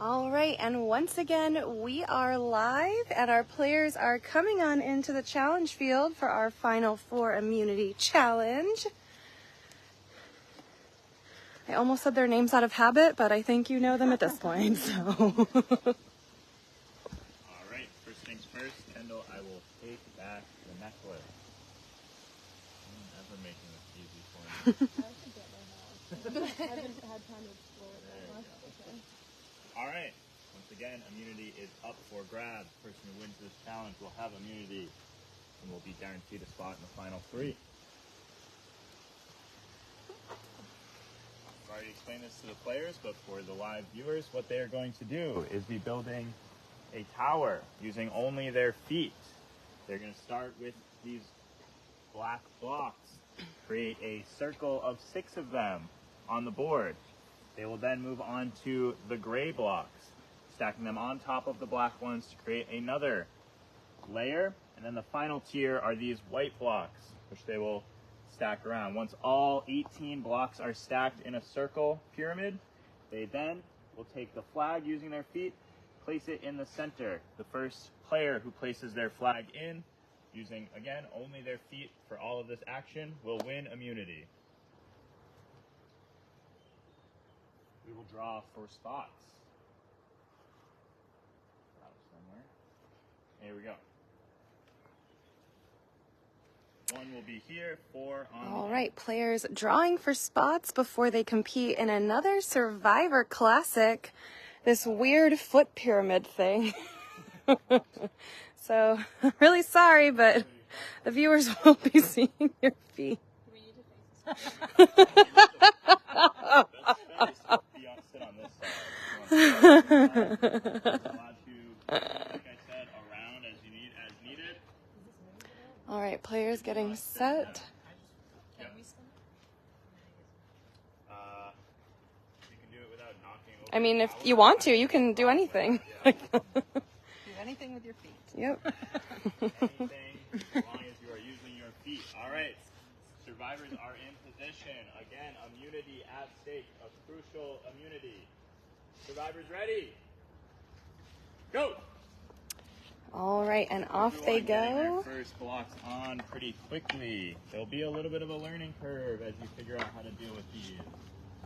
All right, and once again, we are live and our players are coming on into the challenge field for our Final Four Immunity Challenge. I almost said their names out of habit, but I think you know them at this point, so. All right, first things first, Kendall, I will take back the necklace. I'm never making this easy for me. I should get my house. I haven't had time to explore it that much. Okay. All right, once again, immunity is up for grabs. The person who wins this challenge will have immunity and will be guaranteed a spot in the final three. I've already explained this to the players, but for the live viewers, what they are going to do is be building a tower using only their feet. They're going to start with these black blocks, create a circle of 6 of them on the board. They will then move on to the gray blocks, stacking them on top of the black ones to create another layer. And then the final tier are these white blocks, which they will stack around. Once all 18 blocks are stacked in a circle pyramid, they then will take the flag using their feet, place it in the center. The first player who places their flag in, using, again, only their feet for all of this action, will win immunity. We will draw for spots. Somewhere. Here we go. 1 will be here, 4 on. All right, players drawing for spots before they compete in another Survivor Classic, this weird foot pyramid thing. So, really sorry, but the viewers will be seeing your feet. All right, players getting set. You can do it without knocking over. I mean, if you want to, you can do anything. Do anything with your feet. Yep. Anything, as long as you are using your feet. All right, survivors are in position. Again, immunity at stake, a crucial immunity. Survivors ready? Go! All right, and off they Getting their go. first blocks on pretty quickly. There'll be a little bit of a learning curve as you figure out how to deal with these.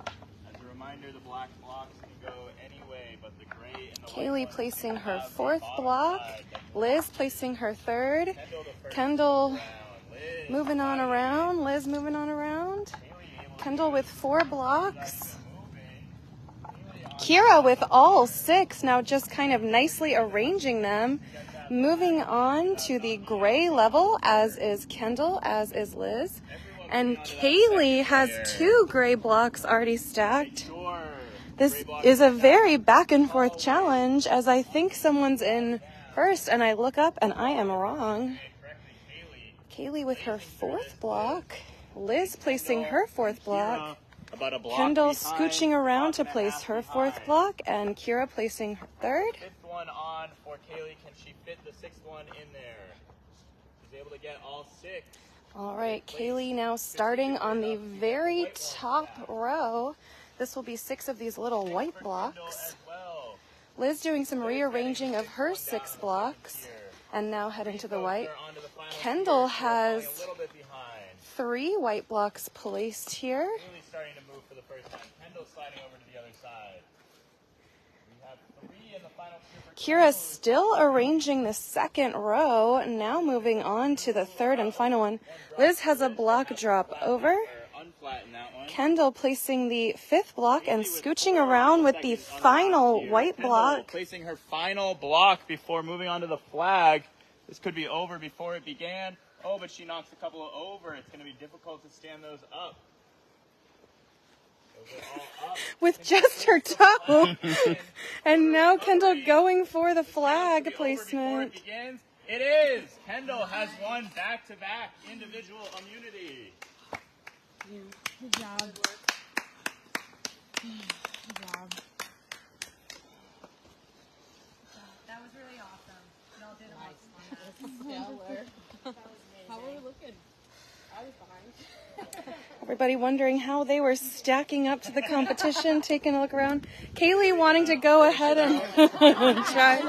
As a reminder, the black blocks can go any way, but the gray and the white Kaylee ones placing can her have the 4th bottom block. side. Liz placing her 3rd. Kendall, the first Kendall round. Liz, moving on around. Liz moving on around. Kendall with 4 blocks. Kira with all 6, now just kind of nicely arranging them. Moving on to the gray level, as is Kendall, as is Liz. And Kaylee has 2 gray blocks already stacked. This is a very back and forth challenge, as I think someone's in first, and I look up and I am wrong. Kaylee with her 4th block. Liz placing her 4th block. Kendall scooching around to place her 4th block, and Kira placing her 3rd. 5th one on for Kaylee. Can she fit the 6th one in there? She's able to get all 6. All right, Kaylee now starting on the very top row. This will be 6 of these little white blocks. Liz doing some rearranging of her 6 blocks, and now heading to the white. Kendall has 3 white blocks placed here. Starting to move for the first time. Kendall sliding over to the other side. We have 3 in the final 2 for Kira still arranging the 2nd row, now moving on to the 3rd and final one. Liz has a block drop over. Kendall placing the 5th block and scooching around with the final white block. Placing her final block before moving on to the flag. This could be over before it began. Oh, but she knocks a couple over. It's going to be difficult to stand those up. With just her toe. And now Kendall going for the flag placement. It is. Kendall has won back-to-back individual immunity. Good job. Good job. That was really awesome. Y'all did awesome. Stellar. How were we looking? I was behind. Everybody wondering how they were stacking up to the competition, taking a look around. Kaylee wanting to go ahead and try,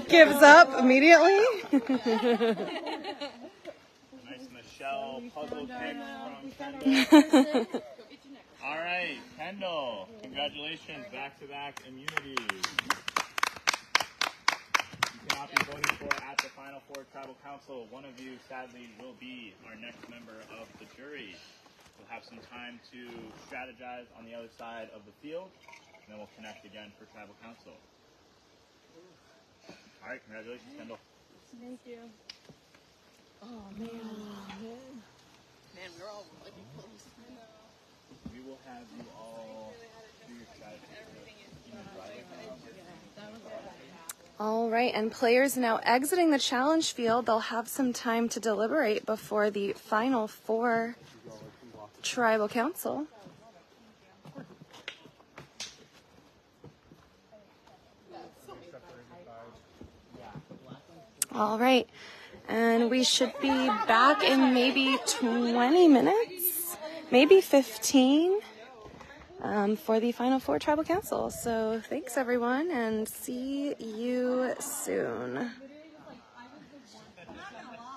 gives up immediately. Nice Michelle puzzle pick from Kendall. All right, Kendall, congratulations, back-to-back immunities. You cannot be voted for at the Final Four Tribal Council. One of you, sadly, will be our next member of the jury. We'll have some time to strategize on the other side of the field, and then we'll connect again for Tribal Council. All right, congratulations, Kendall. Thank you. Oh, man. Man, we were all really close. I know. We will have you all do your strategy. All right, and players now exiting the challenge field. They'll have some time to deliberate before the Final Four Tribal Council. All right, and we should be back in maybe 20 minutes, maybe 15, for the Final Four Tribal Council. So thanks, everyone, and see you soon.